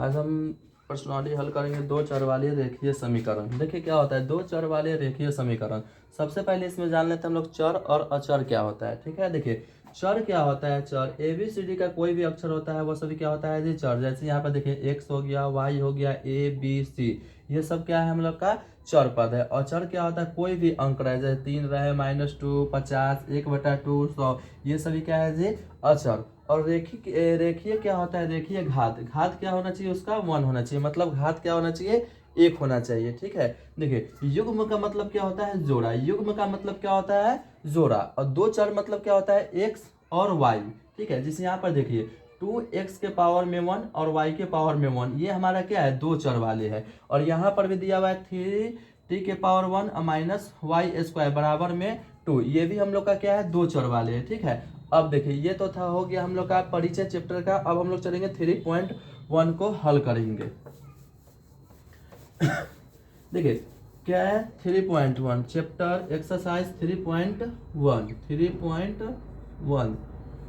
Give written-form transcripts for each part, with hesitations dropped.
आज हम प्रश्नावली हल करेंगे दो चर वाले रेखीय समीकरण। देखिए क्या होता है दो चर वाले रेखीय समीकरण। सबसे पहले इसमें जान लेते हैं हम लोग चर और अचर क्या होता है। ठीक है, देखिए चर क्या होता है। चर ए बी सी डी का कोई भी अक्षर होता है वो सभी क्या होता है जी चर। जैसे यहाँ पर देखिए एक्स हो गया, वाई हो गया, ए बी सी, ये सब क्या है हम लोग का चर पद है। और चर क्या होता है कोई भी अंक रहे, जैसे 3 रहे, -2, 50, 1/2, 100, ये सभी क्या है जी अचर। और रेखीय क्या होता है, रेखीय घात। घात क्या होना चाहिए उसका 1 होना चाहिए, मतलब घात क्या होना चाहिए 1 होना चाहिए। ठीक है, देखिए युग्म का मतलब क्या होता है जोड़ा। युग्म का मतलब क्या होता है जोड़ा। और दो चर मतलब क्या होता है एक्स और वाई। ठीक है, जिसे यहाँ पर देखिए 2x के पावर में 1 और y के पावर में 1, ये हमारा क्या है दो चर वाले है। और यहाँ पर भी दिया हुआ है 3t के पावर 1 -y² बराबर में 2, ये भी हम लोग का क्या है दो चर वाले है। ठीक है, अब देखिए ये तो था हो गया हम लोग का परिचय चैप्टर का। अब हम लोग चलेंगे 3.1 को हल करेंगे। देखिए क्या है 3.1 चैप्टर एक्सरसाइज 3.1।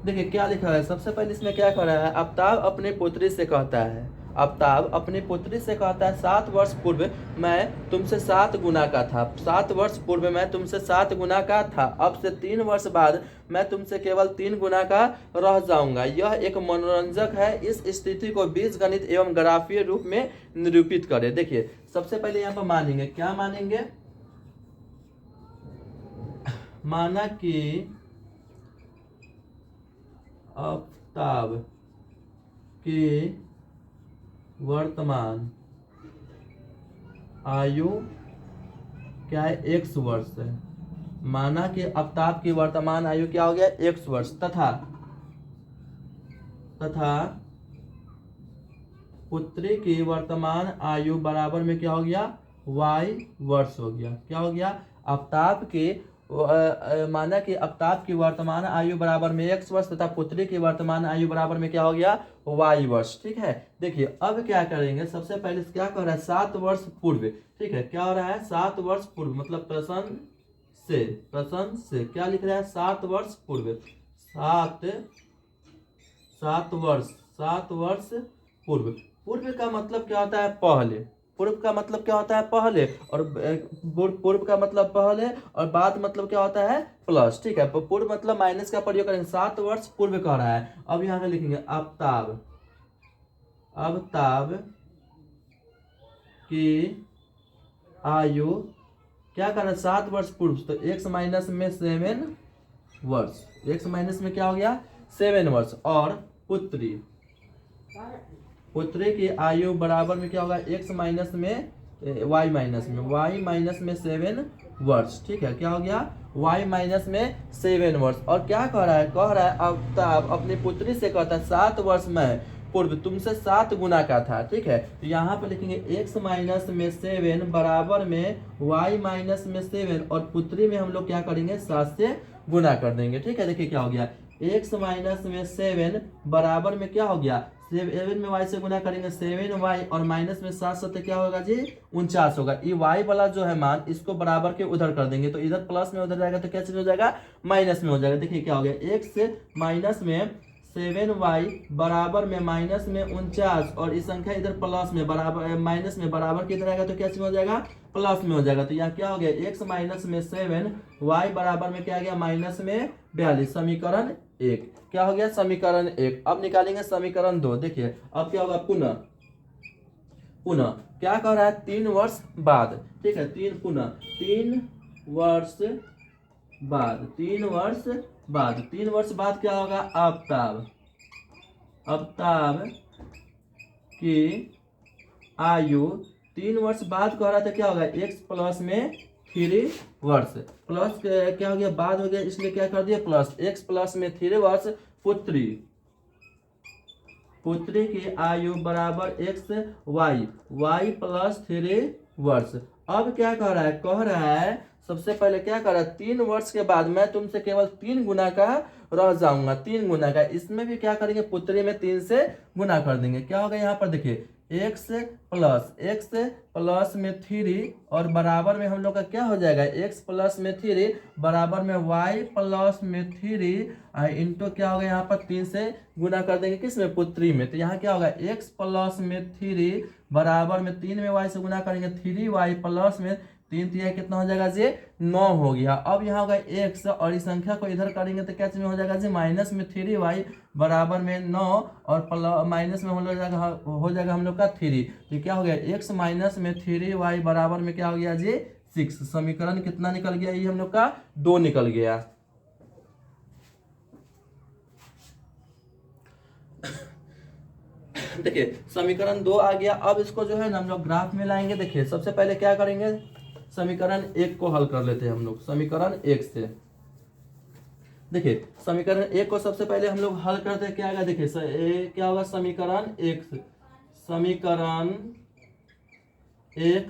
देखिए क्या लिखा है। सबसे पहले इसमें क्या कर रहा है, आफ्ताब अपनी पुत्री से कहता है, आफ्ताब अपनी पुत्री से कहता है 7 वर्ष पूर्व मैं तुमसे 7 गुना का था। 7 वर्ष पूर्व मैं तुमसे 7 गुना का था, अब से 3 वर्ष बाद मैं तुमसे केवल 3 गुना का रह जाऊंगा। यह एक मनोरंजक है, इस स्थिति को बीजगणित एवं ग्राफीय रूप में निरूपित करें। देखिए सबसे पहले यहाँ पर मानेंगे, क्या मानेंगे, माना कि आफ्ताब की वर्तमान आयु क्या है x वर्ष है। माना कि आफ्ताब की वर्तमान आयु क्या हो गया x वर्ष, तथा पुत्री की वर्तमान आयु बराबर में क्या हो गया y वर्ष हो गया। क्या हो गया आफ्ताब की माना कि आफ्ताब की वर्तमान आयु बराबर में x वर्ष तथा पुत्री की वर्तमान आयु बराबर में क्या हो गया y वर्ष। ठीक है, देखिए अब क्या करेंगे, सबसे पहले क्या कह रहा है 7 वर्ष पूर्व। ठीक है, क्या हो रहा है 7 वर्ष पूर्व, मतलब प्रश्न से क्या लिख रहा है 7 वर्ष पूर्व। 7 वर्ष पूर्व। पूर्व का मतलब क्या होता है पहले। पूर्व का मतलब क्या होता है पहले, और पूर्व का मतलब पहले, और बाद मतलब क्या होता है प्लस। ठीक है, पूर्व मतलब माइनस का प्रयोग करेंगे। 7 वर्ष पूर्व कह रहा है। अब यहाँ पे लिखेंगे आफ्ताब की आयु क्या करना 7 वर्ष पूर्व, तो x माइनस में 7 वर्ष, x माइनस में क्या हो गया 7 वर्ष। और पुत्री की आयु बराबर में क्या होगा x माइनस में y माइनस में 7 वर्ष। ठीक है, क्या हो गया y माइनस में 7 वर्ष। और क्या कह रहा है आफ्ताब अपनी पुत्री से कहता है 7 वर्ष में पूर्व तुमसे 7 गुना का था। ठीक है, तो यहाँ पर लिखेंगे x माइनस में 7 बराबर में y माइनस में 7, और पुत्री में हम लोग क्या करेंगे 7 से गुना कर देंगे। ठीक है, देखिए क्या हो गया x माइनस में 7 बराबर में क्या हो गया 7 में y से गुना करेंगे 7y, और माइनस में 7 7 क्या होगा जी 49 होगा। ये y वाला जो है मान इसको बराबर के उधर कर देंगे, तो इधर प्लस में उधर जाएगा तो क्या चीज हो जाएगा माइनस में हो जाएगा। देखिए क्या हो गया x माइनस में 7y बराबर में माइनस में 49, और इस संख्या इधर प्लस में बराबर माइनस में बराबर किधर आएगा तो क्या चीज हो जाएगा प्लस में हो जाएगा। तो यहाँ क्या हो गया x माइनस में 7y बराबर में क्या आ गया माइनस में 42। समीकरण 1 क्या हो गया समीकरण 1। अब निकालेंगे समीकरण 2। देखिए अब क्या होगा पुनः क्या कह रहा है 3 वर्ष बाद। ठीक है, 3 वर्ष बाद 3 वर्ष बाद क्या होगा आफ्ताब की आयु 3 वर्ष बाद कह रहा था क्या होगा x प्लस में 3 वर्ष, प्लस क्या हो गया बाद हो गया इसलिए क्या कर दिया प्लस, x प्लस में 3 वर्ष पुत्री की आयु बराबर x y प्लस 3 वर्ष। अब क्या कह रहा है सबसे पहले क्या कर रहा है 3 वर्ष के बाद मैं तुमसे केवल 3 गुना का रह जाऊंगा। 3 गुना का, इसमें भी क्या करेंगे पुत्री में 3 से गुना कर देंगे। क्या होगा यहाँ पर देखिए एक्स प्लस में 3 और बराबर में हम लोग का क्या हो जाएगा, एक्स प्लस में 3 बराबर में वाई प्लस में 3 इंटू क्या होगा यहाँ पर 3 से गुना कर देंगे किस में, पुत्री में। तो यहाँ क्या होगा, एक्स प्लस में 3 बराबर में 3 में वाई से गुना करेंगे 3y प्लस में 3 3 कितना हो जाएगा जी, 9 हो गया। अब यहाँ होगा एक्स और इस संख्या को इधर करेंगे तो क्या चीज में हो जाएगा जी, माइनस में 3y बराबर में 9 और प्लस माइनस में हो जाएगा हम लोग का 3। तो क्या हो गया, एक्स माइनस में 3y बराबर में क्या हो गया जी, 6। समीकरण कितना निकल गया, ये हम लोग का 2 निकल गया। देखिए समीकरण 2 आ गया। अब इसको जो है ना हम लोग ग्राफ में लाएंगे। देखिए सबसे पहले क्या करेंगे, समीकरण 1 को हल कर लेते हैं हम लोग समीकरण 1 से। देखिए समीकरण 1 को सबसे पहले हम लोग हल करते हैं, क्या आएगा देखिए क्या होगा, समीकरण 1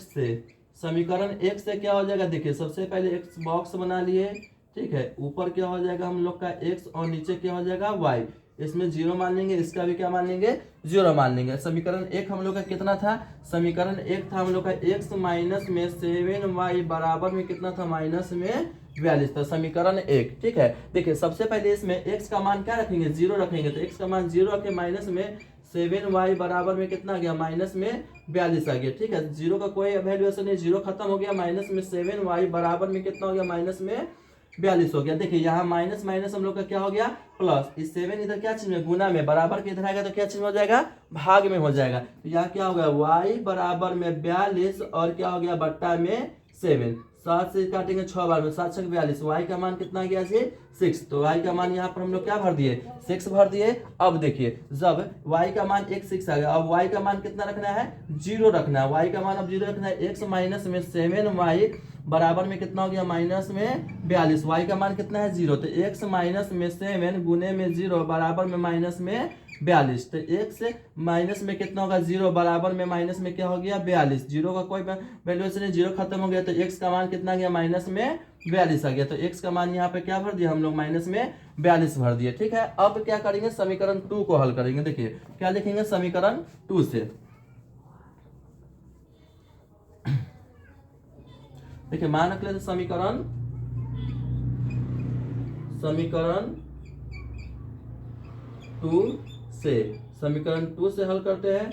से समीकरण 1 से क्या हो जाएगा, देखिए सबसे पहले एक्स बॉक्स बना लिए, ठीक है। ऊपर क्या हो जाएगा हम लोग का एक्स और नीचे क्या हो जाएगा वाई। इसमें 0 मान लेंगे, इसका भी क्या मान लेंगे, 0 मान लेंगे। समीकरण 1 हम लोग का कितना था, समीकरण 1 था हम लोग का x माइनस में 7y बराबर में कितना था, माइनस में 42 था समीकरण 1, ठीक है। देखिए सबसे पहले इसमें x का मान क्या रखेंगे, 0 रखेंगे। तो x का मान 0 रखे, माइनस में 7y बराबर में कितना आ गया, माइनस में 42 आ गया, ठीक है। 0 का कोई वैल्यूएशन नहीं, 0 खत्म हो गया। माइनस में 7y बराबर में कितना हो गया, माइनस में 42 हो गया। देखिए यहाँ माइनस माइनस हम लोग का क्या हो गया, प्लस। इस 7 इधर क्या चीज में, गुना में, बराबर के इधर आएगा तो क्या चीज में हो जाएगा, भाग में हो जाएगा। तो यहाँ क्या होगा, y बराबर में 42 और क्या हो गया, बट्टा में 7। 7 से काटेंगे 6 बार में, 7 6 42। y का मान कितना गया जी, 6। तो y का मान यहाँ पर हम लोग क्या भर दिए, 6 भर दिए। अब देखिए जब y का मान 6 आ गया, अब y का मान कितना रखना है, 0 रखना है। y का मान अब 0 रखना है। x माइनस में 7y बराबर में कितना हो गया, माइनस में 42। y का मान कितना है, 0। तो x माइनस में 7 गुने में 0 बराबर में माइनस में 42। तो x माइनस में कितना होगा, 0 बराबर में माइनस में क्या हो गया, 42। 0 का कोई वैल्यू नहीं, 0 खत्म हो गया। तो x का मान कितना गया, माइनस में 42 आ गया। तो x का मान यहाँ पे क्या भर दिया हम लोग, माइनस में 42 भर दिए, ठीक है। अब क्या करेंगे, समीकरण 2 को हल करेंगे। देखिए क्या लिखेंगे समीकरण 2 से। देखिए मान रख लेते समीकरण 2 से, समीकरण 2 से हल करते हैं।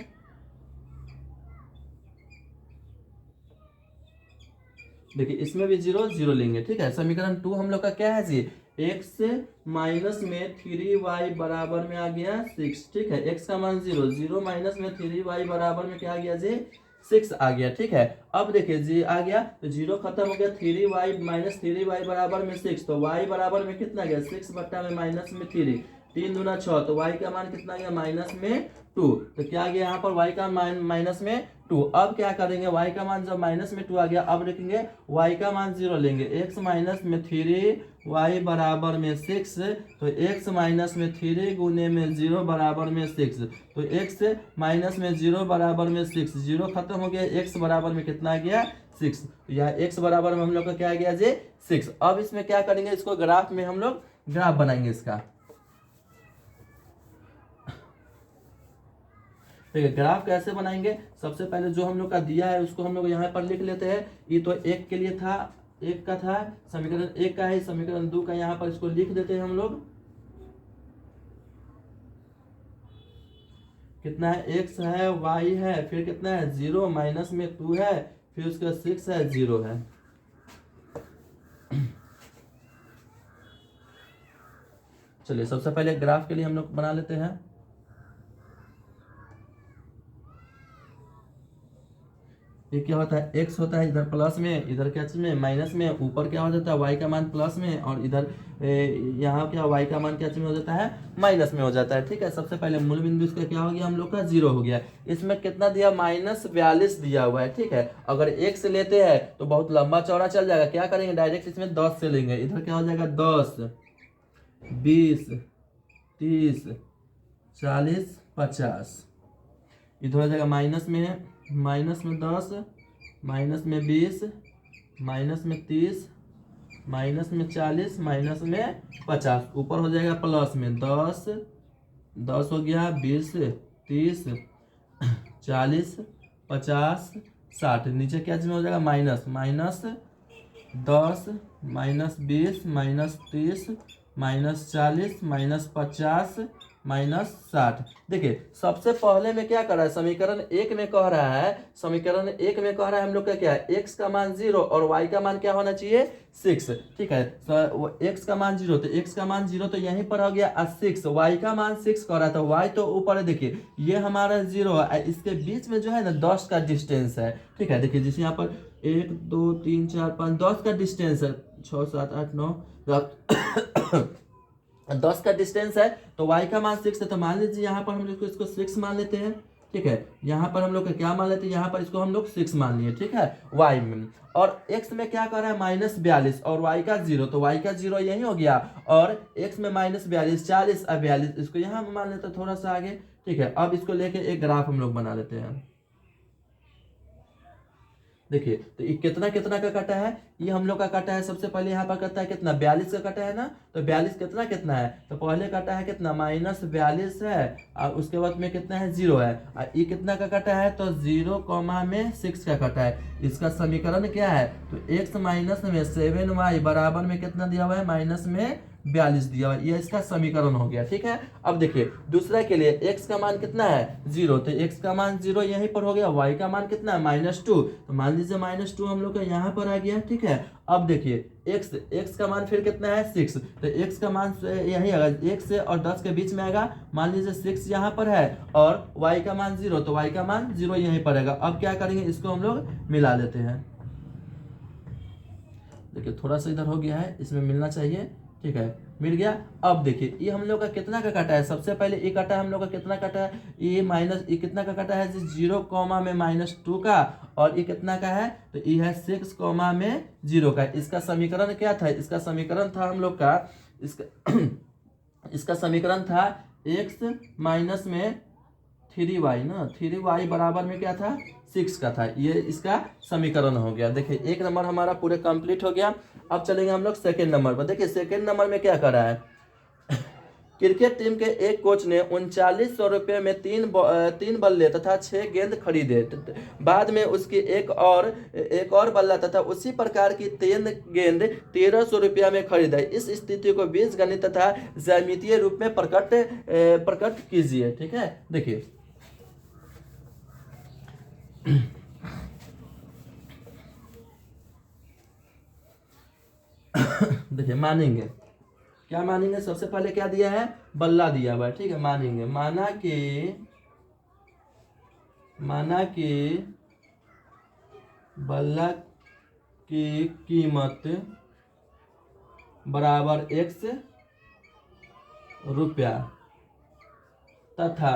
देखिए इसमें भी 0 0 लेंगे, ठीक है। समीकरण 2 हम लोग का क्या है जी, x माइनस में 3y बराबर में आ गया 6, ठीक है। x का मान 0, 0 माइनस में 3y बराबर में क्या आ गया जी, 6 आ गया, ठीक है। अब देखिए जी आ गया तो 0 खत्म हो गया, 3y माइनस 3y बराबर में 6। तो y बराबर में कितना गया, 6 बट्टा में माइनस में 3, 3 दूना 6। तो y का मान कितना गया, माइनस में 2। तो क्या गया यहाँ पर, y का मान माइनस में 2। अब क्या करेंगे, y का मान जब माइनस में 2 आ गया, अब लिखेंगे y का मान 0 लेंगे। x माइनस में 3y बराबर में 6। तो x माइनस में 3 गुने में 0 बराबर में 6। तो x माइनस में 0 बराबर में 6, 0 खत्म हो गया। x बराबर में कितना आ गया, 6। तो यहाँ x बराबर में हम लोग का क्या आ गया जी, 6। अब इसमें क्या करेंगे, इसको ग्राफ में हम लोग ग्राफ बनाएंगे इसका। ठीक है, ग्राफ कैसे बनाएंगे, सबसे पहले जो हम लोग का दिया है उसको हम लोग यहाँ पर लिख लेते हैं। ये तो 1 के लिए था, 1 का था, समीकरण 1 का है, समीकरण 2 का यहाँ पर इसको लिख देते हैं हम लोग। कितना है, x है, y है, फिर कितना है 0, माइनस में 2 है, फिर उसका 6 है, 0 है। चलिए सबसे पहले ग्राफ के लिए हम लोग बना लेते हैं। ये क्या होता है, x होता है इधर प्लस में, इधर क्या चीज में, माइनस में। ऊपर क्या हो जाता है, y का मान प्लस में, और इधर यहाँ क्या, y का मान क्या चीज में हो जाता है, माइनस में हो जाता है, ठीक है। सबसे पहले मूल बिंदु इसका क्या हो गया हम लोग का, 0 हो गया। इसमें कितना दिया, माइनस 42 दिया हुआ है, ठीक है। अगर x लेते हैं तो बहुत लंबा चौड़ा चल जाएगा, क्या करेंगे, डायरेक्ट इसमें 10 से लेंगे। इधर क्या हो जाएगा, 10 20 30 40 50। इधर हो जाएगा माइनस में 10, माइनस में 20, माइनस में 30, माइनस में 40, माइनस में 50। ऊपर हो जाएगा प्लस में 10 हो गया, 20 30 40, 50, 60, नीचे क्या चीज में हो जाएगा माइनस, -10, -20, -30, -40, -50, -60। देखिए सबसे पहले में क्या कर रहा है, समीकरण एक में कह रहा है, समीकरण एक में कह रहा है हम लोग का क्या है, x का मान 0 और y का मान क्या होना चाहिए 6। ठीक है, तो x का मान 0, तो x का मान 0 तो यहीं पर हो गया 6, y का मान 6 कह रहा था, y तो ऊपर है, देखिए ये हमारा 0 है, इसके बीच में जो है ना 10 का डिस्टेंस है। ठीक है, देखिए जैसे यहाँ पर 1 2 3 4 5 10 का डिस्टेंस है, 6 7 8 9 10 का डिस्टेंस है, तो y का मान 6 है, तो मान लीजिए यहाँ पर हम लोग इसको 6 मान लेते हैं। ठीक है, यहाँ पर हम लोग क्या मान लेते हैं, यहाँ पर इसको हम लोग 6 मान लिए। ठीक है, y में, और x में क्या कर रहा है -42 और y का 0, तो y का 0 यही हो गया, और x में -42 40 और 42, इसको यहाँ मान लेते हैं थोड़ा सा आगे। ठीक है, अब इसको लेके एक ग्राफ हम लोग बना लेते हैं। देखिए तो ये कितना कितना का कटा है, ये हम लोग का कटा है, सबसे पहले यहाँ पर कटा है कितना 42 का कटा है ना, तो 42 कितना कितना है, तो पहले कटा है कितना -42 है, और उसके बाद में कितना है 0 है, और ये कितना का कटा है, तो 0 में 6 का कटा है। इसका समीकरण क्या है, तो x माइनस में 7y बराबर में कितना दिया हुआ है -42 दिया हुआ है, ये इसका समीकरण हो गया। ठीक है, अब देखिए दूसरा के लिए x का मान कितना है 0, तो x का मान 0 यहीं पर हो गया, y का मान कितना है -2, तो मान लीजिए -2 हम लोग का यहाँ पर आ गया। ठीक है, अब देखिए x का मान फिर कितना है 6, तो x का मान यही आएगा, 1 से और 10 के बीच में आएगा, मान लीजिए 6 यहाँ पर है, और y का मान 0, तो y का मान 0 यहीं पर आएगा। अब क्या करेंगे, इसको हम लोग मिला लेते हैं। देखिए थोड़ा सा इधर हो गया है, इसमें मिलना चाहिए। ठीक है, मिल गया। अब देखिए ये हम लोग का कितना का कटा है, सबसे पहले ये कटा है हम लोग का कितना कटा है, ये कितना का कटा है 0 में -2 का, और ये कितना का है, तो ये है 6 में 0 का। इसका समीकरण क्या था, इसका समीकरण था हम लोग का, इसका समीकरण था x माइनस में 3y ना, 3y बराबर में क्या था 6 का था, ये इसका समीकरण हो गया। देखिए एक नंबर हमारा पूरे कंप्लीट हो गया। अब चलेंगे हम लोग सेकेंड नंबर पर। देखिए सेकेंड नंबर में क्या कर रहा है, क्रिकेट टीम के एक कोच ने 3900 रुपये में 3 बल्ले तथा 6 गेंद खरीदे। बाद में उसकी एक और बल्ला तथा उसी प्रकार की 3 गेंद 1300 रुपया में खरीदा। इस स्थिति को बीजगणित तथा ज्यामितीय रूप में प्रकट कीजिए। ठीक है, देखिए देखिए मानेंगे, क्या मानेंगे, सबसे पहले क्या दिया है, बल्ला दिया हुआ है। ठीक है, मानेंगे, माना कि बल्ला की कीमत बराबर x रुपया तथा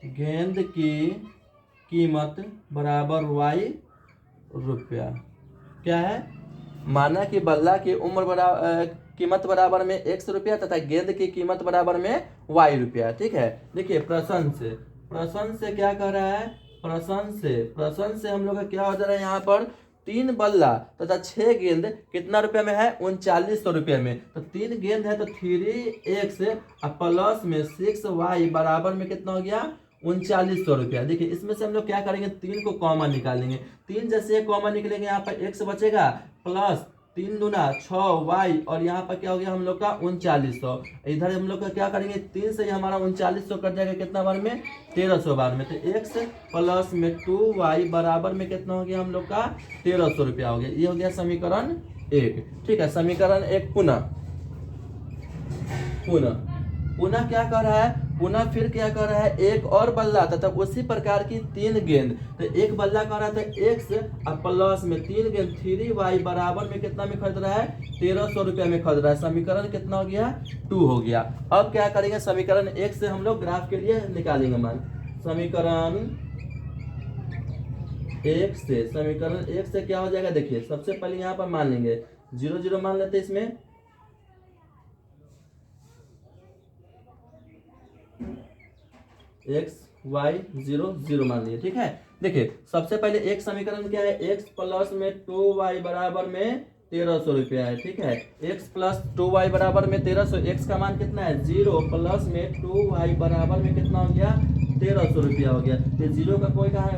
गेंद की कीमत बराबर y रुपया। क्या है, माना कि बल्ला की कीमत बराबर में x रुपया तथा गेंद की कीमत बराबर में y रुपया। ठीक है, देखिए प्रश्न से क्या कह रहा है, प्रश्न से हम लोग का क्या हो जा रहा है, यहाँ पर 3 बल्ला तथा 6 गेंद कितना रुपया में है 3900 रुपये में, तो 3 गेंद है तो 3x प्लस में 6y बराबर में कितना हो गया 3900 रुपया। देखिए इसमें से हम लोग क्या करेंगे, 3 को कॉमन निकालेंगे, 3 जैसे कॉमन निकलेंगे यहाँ पर x बचेगा, प्लस 3 दूना 6y, और यहाँ पर क्या हो गया हम लोग का 3900। इधर हम लोग का क्या करेंगे, 3 से हमारा 3900 कट जाएगा कितना बार में 1300 बार में, तो x प्लस में 2y बराबर में कितना हो गया हम लोग का 1300 रुपया हो गया। ये हो गया समीकरण 1। ठीक है, समीकरण 1 पुनः क्या कर रहा है, पुनः फिर क्या कर रहा है, एक और बल्ला तथा उसी प्रकार की 3 गेंद, तो एक बल्ला कर रहा था x प्लस में 3 गेंद 3y बराबर में कितना में खरीद रहा है 1300 रुपया में खरीद रहा है। समीकरण कितना हो गया 2 हो गया। अब क्या करेंगे, समीकरण 1 से हम लोग ग्राफ के लिए निकालेंगे मान, समीकरण 1 से क्या हो जाएगा, देखिए सबसे पहले यहाँ पर मान लेंगे 0 0 मान लेते हैं, इसमें x y 0 0 मान लिए। ठीक है, देखिए सबसे पहले एक समीकरण क्या है, x प्लस में 2y बराबर में 1300 रुपया है। ठीक है, x प्लस 2y बराबर में 1300, x का मान कितना है 0 प्लस में 2y बराबर में कितना हो गया 1300 हो गया। तो जीरो का कोई कहाँ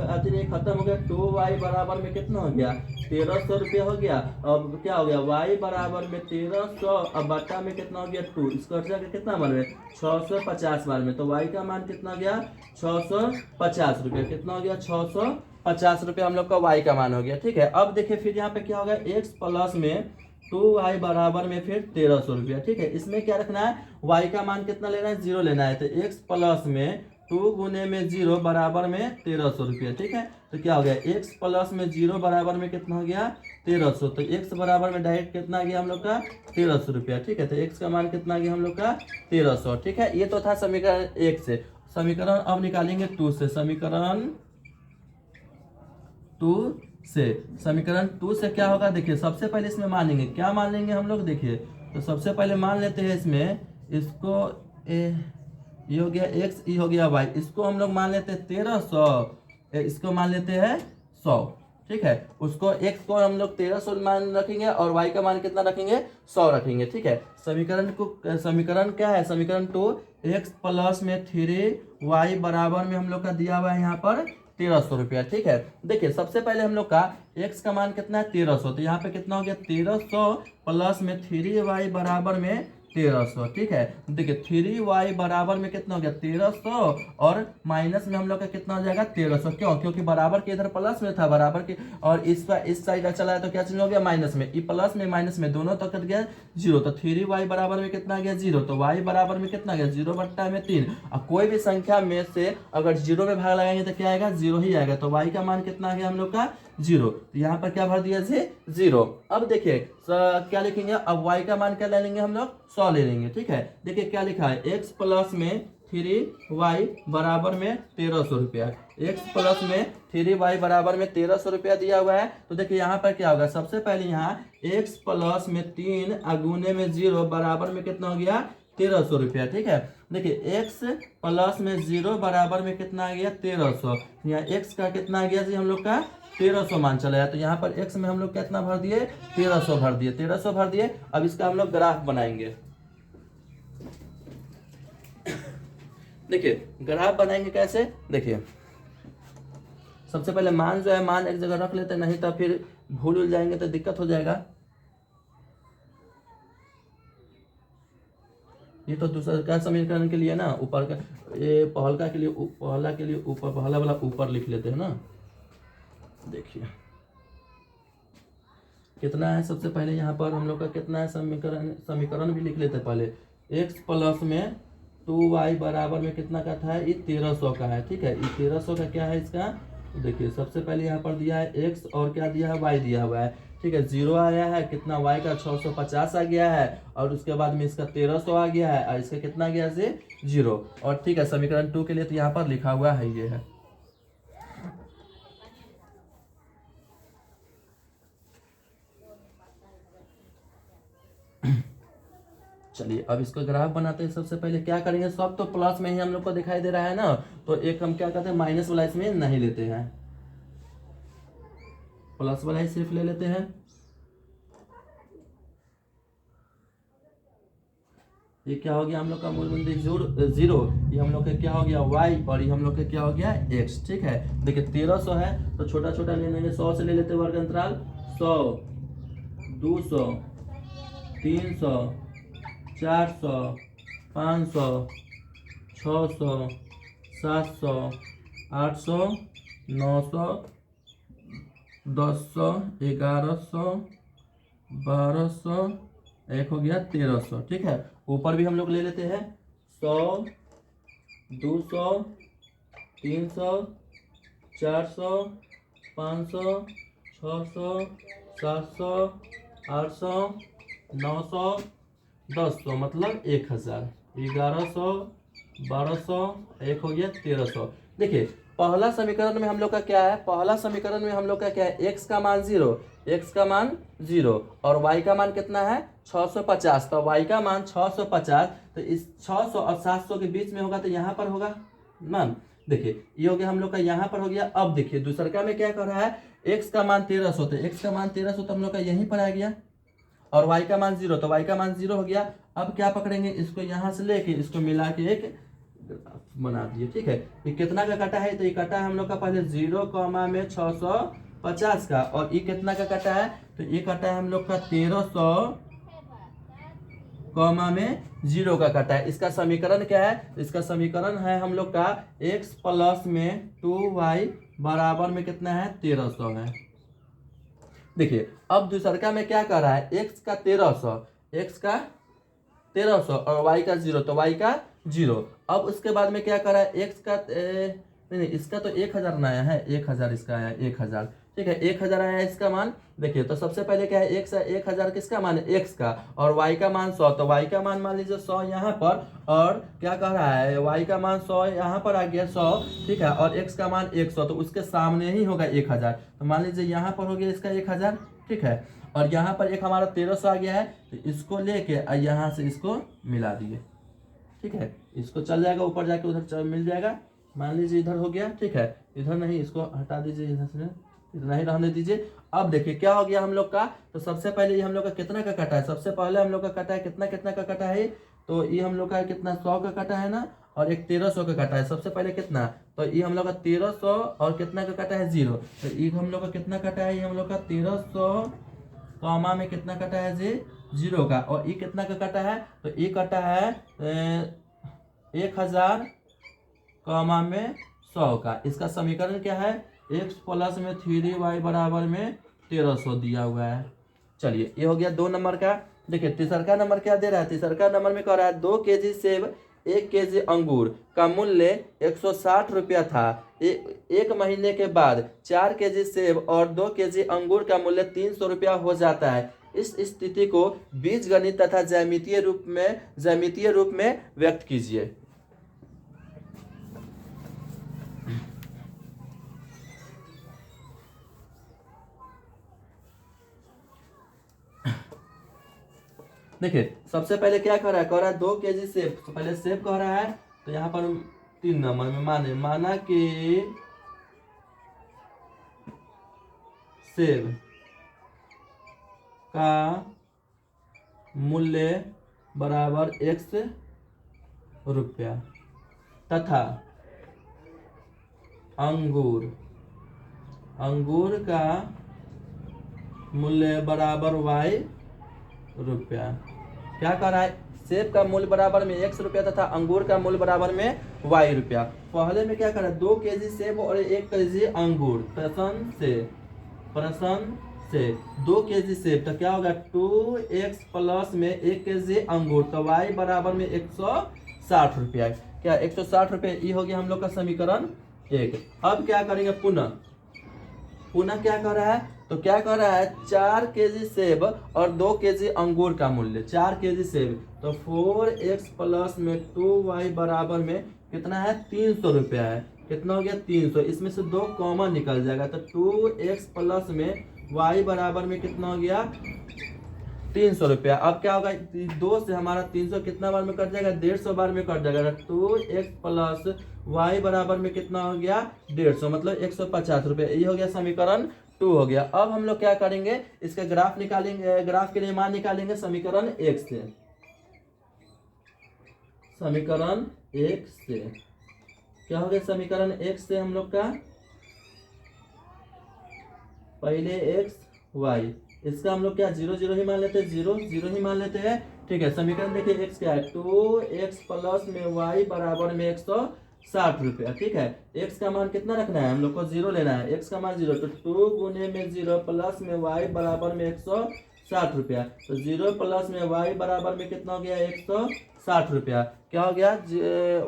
अति नहीं, खत्म हो गया। 2y बराबर में कितना हो गया 1300 हो गया। अब क्या हो गया y बराबर में 1300, अब बट्टा में कितना हो गया 2, इसको हट जाकर कितना बार में 650 बार में, तो y का मान कितना गया 650 कितना हो गया 650 हम लोग का y का मान हो गया। ठीक है, अब देखिए फिर यहाँ पे क्या होगा x प्लस में 2y बराबर में फिर 1300 ठीक है, इसमें क्या रखना है y का मान कितना लेना है 0 लेना है, तो x प्लस में 2 गुने में 0 बराबर में 1300 ठीक है। तो क्या हो गया x प्लस में 0 बराबर में कितना हो गया 1300, तो x बराबर में डायरेक्ट कितना आ गया हम लोग का 1300 ठीक है। तो x का मान कितना आ गया हम लोग का 1300 ठीक है। ये तो था समीकरण 1 से। समीकरण अब निकालेंगे 2 से। समीकरण 2 से, समीकरण 2 से क्या होगा देखिए, सबसे पहले इसमें मान लेंगे, क्या मान लेंगे हम लोग देखिए, तो सबसे पहले मान लेते हैं इसमें, इसको ये हो गया x, ये हो गया y, इसको हम लोग मान लेते हैं 1300, इसको मान लेते हैं 100 ठीक है। उसको x को हम लोग 1300 मान रखेंगे और y का मान कितना रखेंगे 100 रखेंगे ठीक है। समीकरण क्या है, समीकरण 2 x प्लस में 3y बराबर में हम लोग का दिया हुआ है यहाँ पर 1300 ठीक है। देखिए सबसे पहले हम लोग का x का मान कितना है 1300, तो यहाँ पे कितना हो गया 1300 प्लस में 3y बराबर में 1300 ठीक है। देखिए 3y बराबर में कितना हो गया 1300 और माइनस में हम लोग का कितना हो जाएगा 1300, क्यों, क्योंकि बराबर के इधर प्लस में था बराबर के, और इस साइड चला है तो क्या चेंज हो गया माइनस में, ई प्लस में माइनस में दोनों तक कट गया 0, तो 3y बराबर में कितना गया 0, तो y बराबर में कितना गया 0 बट्टा में 3। और कोई भी संख्या में से अगर 0 में भाग लगाएंगे तो क्या आएगा 0 ही आएगा, तो y का मान कितना आ गया हम लोग का 0, तो यहाँ पर क्या भर दिया 0। अब देखिए क्या लिखेंगे, अब y का मान क्या ले लेंगे हम लोग 100 ले लेंगे ठीक है। देखिए क्या लिखा है x प्लस में 3y बराबर में 1300 x प्लस में 3y बराबर में 1300 दिया हुआ है। तो देखिए यहाँ पर क्या होगा, सबसे पहले यहाँ x प्लस में 3 अगुने में 0 बराबर में कितना हो गया 1300 ठीक है। देखिए x प्लस में 0 बराबर में कितना आ गया 1300, यहाँ x का कितना आ गया जी हम लोग का 1300 मान चला है, तो यहाँ पर x में हम लोग कितना भर दिए 1300 भर दिए, 1300 भर दिए। अब इसका हम लोग ग्राफ बनाएंगे। देखिए ग्राफ बनाएंगे कैसे, देखिए सबसे पहले मान जो है मान एक जगह रख लेते हैं, नहीं तो फिर भूल जाएंगे तो दिक्कत हो जाएगा। ये तो दूसरा क्या समीकरण के लिए ना ऊपर का, ये पहला के लिए ऊपर पहला वाला ऊपर लिख लेते हैं ना। देखिए कितना है, सबसे पहले यहाँ पर हम लोग का कितना है समीकरण भी लिख लेते हैं पहले। x प्लस में 2y बराबर में कितना का था, ये 1300 का है ठीक है। ये 1300 का क्या है इसका, देखिए सबसे पहले यहाँ पर दिया है x और क्या दिया है y दिया हुआ है ठीक है। 0 आया है, कितना y का 650 आ गया है, और उसके बाद में इसका 1300 आ गया है, और इसका कितना गया से 0, और ठीक है समीकरण 2 के लिए तो यहाँ पर लिखा हुआ है ये है। चलिए अब इसको ग्राफ बनाते हैं। सबसे पहले क्या करेंगे, सब तो प्लस में ही हम लोग को दिखाई दे रहा है ना, तो एक हम क्या करते हैं माइनस वाला इसमें नहीं लेते हैं, प्लस वाला ही सिर्फ ले लेते हैं। ये क्या हो गया हम लोग का मूलबिंदु 0, ये हम लोग का क्या हो गया y, और ये हम लोग का क्या हो गया x ठीक है। देखिए 1300 है तो छोटा छोटा ले लेंगे, 100 से ले लेते वर्ग अंतराल, 100 200 300 400 500 600 700 800 900 1000 1100 1200, एक हो गया 1300 ठीक है। ऊपर भी हम लोग ले लेते हैं 100 200 300 400 500 600 700 800 900 1000, मतलब 1000 1100 1200, एक हो गया 1300। देखिए पहला समीकरण में हम लोग का क्या है, पहला समीकरण में हम लोग का क्या है, x का मान 0, x का मान 0 और y का मान कितना है 650, तो y का मान 650, तो इस 600 और 700 के बीच में होगा, तो यहाँ पर होगा मान। देखिए ये हो गया हम लोग का, यहाँ पर हो गया। अब देखिए दूसरा में क्या कर रहा है, x का मान 1300, तो x का मान 1300 तो हम लोग का यहीं पर आ गया, और y का मान 0, तो y का मान 0 हो गया। अब क्या पकड़ेंगे, इसको यहाँ से लेके इसको मिला के एक बना दिए। ठीक है, ये कितना का कटा है, तो ये कटा है हम लोग का पहले 0 कॉमा में 650 का, और ये कितना का कटा है, तो ये कटा है हम लोग का 1300 कॉमा में 0 का कटा है। इसका समीकरण क्या है, इसका समीकरण है हम लोग का x प्लस में 2y बराबर में कितना है 1300 है। देखिए अब दूसरका में क्या कर रहा है, x का 1300, x का 1300 और y का 0, तो y का 0। अब उसके बाद में क्या कर रहा है, x का नहीं इसका तो 1000 ना आया है, 1000 इसका आया 1000। ठीक है, 1000 आया है इसका मान। देखिए तो सबसे पहले क्या है, 1000 किसका मान है, x का, और y का मान 100, तो y का मान लीजिए 100 यहाँ पर, और क्या कह रहा है, y का मान 100 यहाँ पर आ गया 100। ठीक है, और x का मान 100, तो उसके सामने ही होगा 1000, तो मान लीजिए यहाँ पर हो गया इसका 1000। ठीक है, और यहाँ पर एक हमारा 1300 आ गया है, तो इसको लेके यहाँ से इसको मिला दिए। ठीक है, इसको चल जाएगा ऊपर जाके उधर मिल जाएगा, मान लीजिए इधर हो गया। ठीक है, इधर नहीं, इसको हटा दीजिए, इधर से इतना ही रहने दीजिए। अब देखिए क्या हो गया हम लोग का, तो सबसे पहले ये हम लोग का कितना का कटा है, सबसे पहले हम लोग का कटा है कितना कितना का कटा है, तो ये हम लोग का कितना 100 का कटा है ना, और एक 1300 का कटा है। सबसे पहले कितना, तो ये हम लोग का 1300 और कितना का कटा है 0, तो ये हम लोग का कितना कटा है, ये हम लोग का 1300 कॉमा में कितना कटा है जी 0 का, और ये कितना का कटा है, तो ये कटा है 1000 कॉमा में 100 का। इसका समीकरण क्या है, x प्लस में 3y बराबर में 1300 दिया हुआ है। चलिए ये हो गया 2 नंबर का। देखिए तीसरा नंबर क्या दे रहा है, तीसरा नंबर में कह रहा है 2 केजी सेब 1 केजी अंगूर का मूल्य 160 रुपया था। एक महीने के बाद 4 केजी सेब और 2 केजी अंगूर का मूल्य 300 रुपया हो जाता है। इस स्थिति को बीजगणित तथा ज्यामितीय रूप में व्यक्त कीजिए। देखिए सबसे पहले क्या कर रहा है, कह रहा है 2 केजी सेब, तो पहले सेब कह रहा है, तो यहाँ पर 3 नंबर में माना कि सेब का मूल्य बराबर x रुपया तथा अंगूर का मूल्य बराबर y रुपया। क्या कर रहा है, सेब का मूल्य बराबर में x रुपया तथा अंगूर का मूल्य बराबर में y रुपया। पहले में क्या कर रहा है, 2 केजी सेब और 1 केजी अंगूर, प्रश्न से 2 केजी सेब, तो क्या होगा 2x प्लस में 1 केजी अंगूर, तो y बराबर में 160 रुपया। क्या 160 रुपये, ये हो गया हम लोग का समीकरण 1। अब क्या करेंगे, पुनः क्या कर रहा है, तो क्या कर रहा है 4 केजी सेब और 2 केजी अंगूर का मूल्य, 4 केजी सेब, तो 4x प्लस में 2y बराबर में कितना है 300 रुपया है। कितना हो गया 300, इसमें से 2 कॉमन निकल जाएगा, तो 2x प्लस में y बराबर में कितना हो गया 300 रुपया। अब क्या होगा, 2 से हमारा 300 कितना बार में कट जाएगा, 150 बार में कट जाएगा, 2x प्लस y बराबर में कितना हो गया 150, मतलब 150 रुपये। ये हो गया समीकरण 2 हो गया। अब हम लोग क्या करेंगे, इसका ग्राफ निकालेंगे, ग्राफ के लिए मान निकालेंगे समीकरण 1 से। समीकरण 1 से क्या हो गया, समीकरण 1 से हम लोग का पहले x y, इसका हम लोग क्या 0 0 ही मान लेते हैं, 0 0 ही मान लेते हैं। ठीक है, समीकरण देखिए x क्या है, 2x प्लस में y बराबर में 160 रुपया। ठीक है, x का मान कितना रखना है, हम लोग को 0 लेना है, x का मान 0, तो 2 गुने में 0 प्लस में y बराबर में 160 रुपया, तो 0 प्लस में y बराबर में कितना हो गया 160 रुपया। क्या हो गया,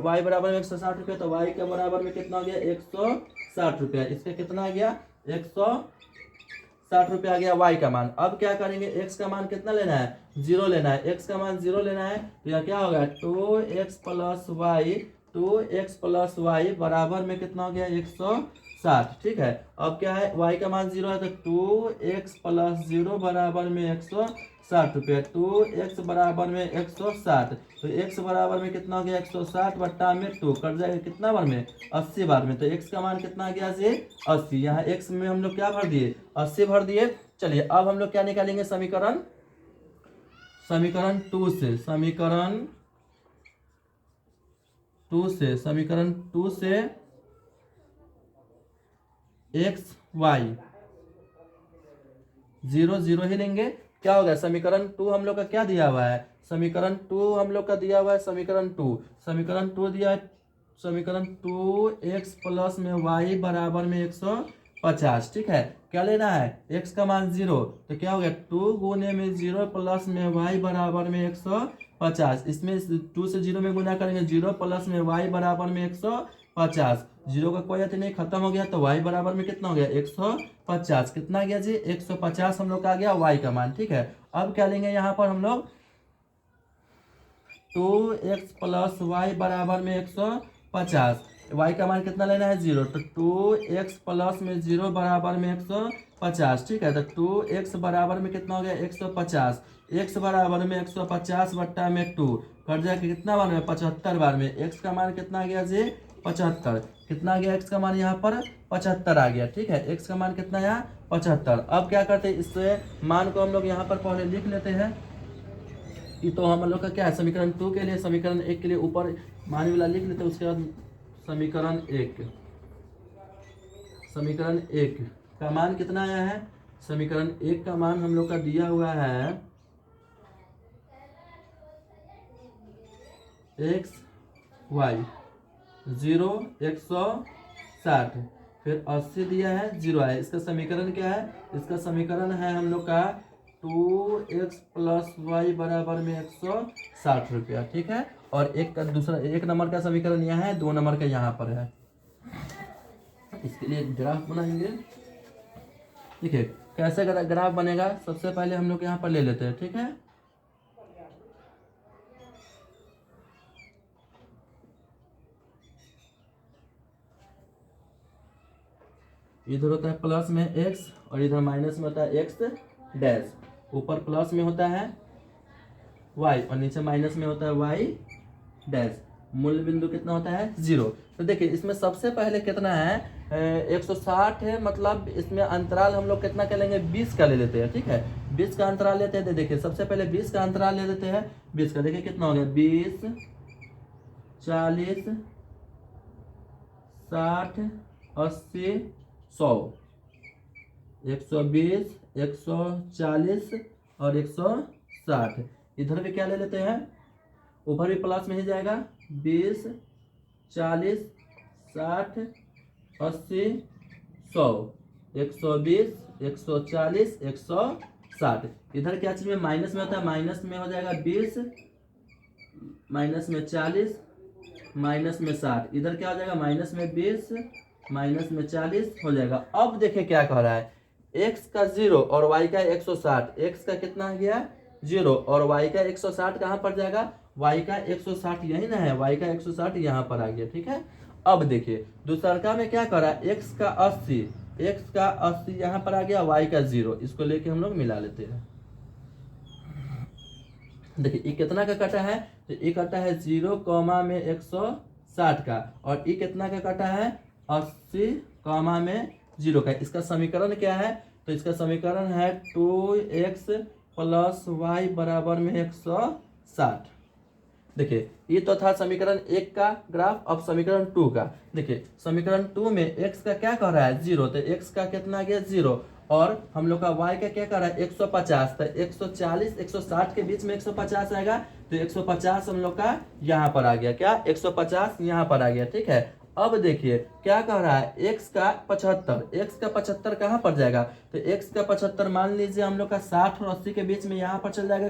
y बराबर में 160 रुपया, तो y के बराबर में कितना हो गया 160 रुपया। इसका कितना आ गया 160 रुपया आ गया y का मान। अब क्या करेंगे, x का मान कितना लेना है 0 लेना है, x का मान 0 लेना है, तो यह क्या होगा 2x प्लस y बराबर में कितना हो गया 160। ठीक है, अब क्या है y का मान 0 है, तो 2x प्लस 0 बराबर में 160 रुपया, 2x बराबर में 160, तो x बराबर में कितना हो गया 160 बट्टा में 2 कट जाएगा कितना बार में 80 बार में, तो x का मान कितना आ गया जी 80। यहाँ x में हम लोग क्या भर दिए 80 भर दिए। चलिए अब हम लोग क्या निकालेंगे, समीकरण 2 से, समीकरण टू से समीकरण 2 से एक्स वाई 0 0 ही लेंगे। क्या होगा समीकरण 2 हम लोग का क्या दिया हुआ है, समीकरण 2 हम लोग का दिया हुआ है समीकरण 2 दिया है, समीकरण 2x प्लस में y बराबर में 150। ठीक है, क्या लेना है, x का मान 0, तो क्या हो गया 2 गुने में 0 प्लस में y बराबर में 150। इसमें 2 से 0 में गुना करेंगे, 0 प्लस में y बराबर में 150, 0 का कोई अति नहीं, खत्म हो गया, तो y बराबर में कितना हो गया 150। कितना गया जी 150 हम लोग का आ गया y का मान। ठीक है, अब क्या लेंगे यहाँ पर हम लोग 2x प्लस वाई बराबर में 150, y का मान कितना लेना है 0, तो 2x प्लस में 0 बराबर में 150। ठीक है, तो 2x बराबर में कितना हो गया 150, x बराबर में 150 बट्टा में 2 कट जाके कितना बार में 75 बार में, x का मान कितना आ गया जी 75। कितना आ गया x का मान यहाँ पर 75 आ गया। ठीक है, x का मान कितना यहाँ 75। अब क्या करते हैं, इससे मान को हम लोग यहाँ पर पहले लिख लेते हैं कि तो हम लोग का क्या है समीकरण 2 के लिए, समीकरण 1 के लिए ऊपर मान वाला लिख लेते हैं, उसके बाद समीकरण 1 का मान कितना आया है, समीकरण 1 का मान हम लोग का दिया हुआ है x y 0 160 फिर 80 दिया है 0 है। इसका समीकरण क्या है, इसका समीकरण है हम लोग का 2x प्लस वाई बराबर में 160 रुपया। ठीक है, और एक का दूसरा 1 नंबर का समीकरण यहाँ है, 2 नंबर का यहाँ पर है। इसके लिए ग्राफ बनाएंगे। देखिए कैसे ग्राफ बनेगा, सबसे पहले हम लोग यहाँ पर ले लेते हैं। ठीक है, इधर होता है प्लस में x और इधर माइनस में होता है x डैश, ऊपर प्लस में होता है y और नीचे माइनस में होता है y डैश। मूल बिंदु कितना होता है 0। तो देखिए इसमें सबसे पहले कितना है 160 है, मतलब इसमें अंतराल हम लोग कितना कर लेंगे 20 का ले लेते हैं। ठीक है, 20 का अंतराल लेते हैं। देखिए सबसे पहले 20 का अंतराल ले लेते हैं, 20 का देखिए कितना हो गया 20 40 60 80 100 120 140 और 160। इधर भी क्या ले लेते हैं, ऊपर भी प्लस में ही जाएगा 20 40 60 80 100 120 140 160। इधर क्या चीज में माइनस में होता है, माइनस में हो जाएगा 20 माइनस में 40 माइनस में 60। इधर क्या हो जाएगा माइनस में 20 माइनस में 40 हो जाएगा। अब देखिए क्या कह रहा है, x का 0 और y का 160, x का कितना आ गया 0 और y का 160 कहाँ पर जाएगा, y का 160 यही ना है, y का 160 यहाँ पर आ गया। ठीक है, अब देखिए दूसरा में क्या कर रहा है x का 80 यहाँ पर आ गया, y का 0, इसको लेके हम लोग मिला लेते हैं। देखिए ये कितना का कटा है, तो ये कटा है 0 कॉमा में 160 का, और ये कितना का कटा है 80 कॉमा में 0 का। इसका समीकरण क्या है, तो इसका समीकरण है 2x प्लस वाई बराबर में 160। देखिए ये तो था समीकरण 1 का ग्राफ। अब समीकरण 2 का देखिए, समीकरण 2 में x का क्या कह रहा है 0, तो x का कितना आ गया 0 और हम लोग का y का क्या कर रहा है 150, तो 140 160 के बीच में 150 आएगा, तो 150 हम लोग का यहाँ पर आ गया, क्या 150 यहाँ पर आ गया। ठीक है, अब देखिए क्या कह रहा है x का 75 कहाँ पर जाएगा, तो x का 75 मान लीजिए हम लोग का 60 और 80 के बीच में यहाँ पर चल जाएगा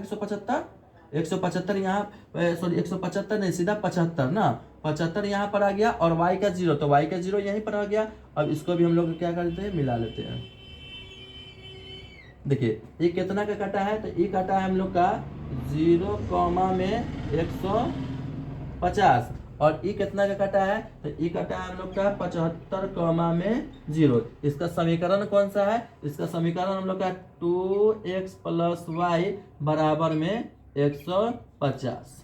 175 यहाँ, सॉरी 175 नहीं सीधा 75 ना, 75 यहाँ पर आ गया, और y का 0, तो y का 0 यहीं पर आ गया। अब इसको भी हम लोग क्या करते हैं मिला लेते हैं। देखिए ये कितना का कटा है, तो ये कटा है हम लोग का 0 कॉमा में 150, और ई कितना का कटा है, तो ई कटा है हम लोग का 75 कॉमा में 0। इसका समीकरण कौन सा है, इसका समीकरण हम लोग का 2x प्लस वाई बराबर में 150।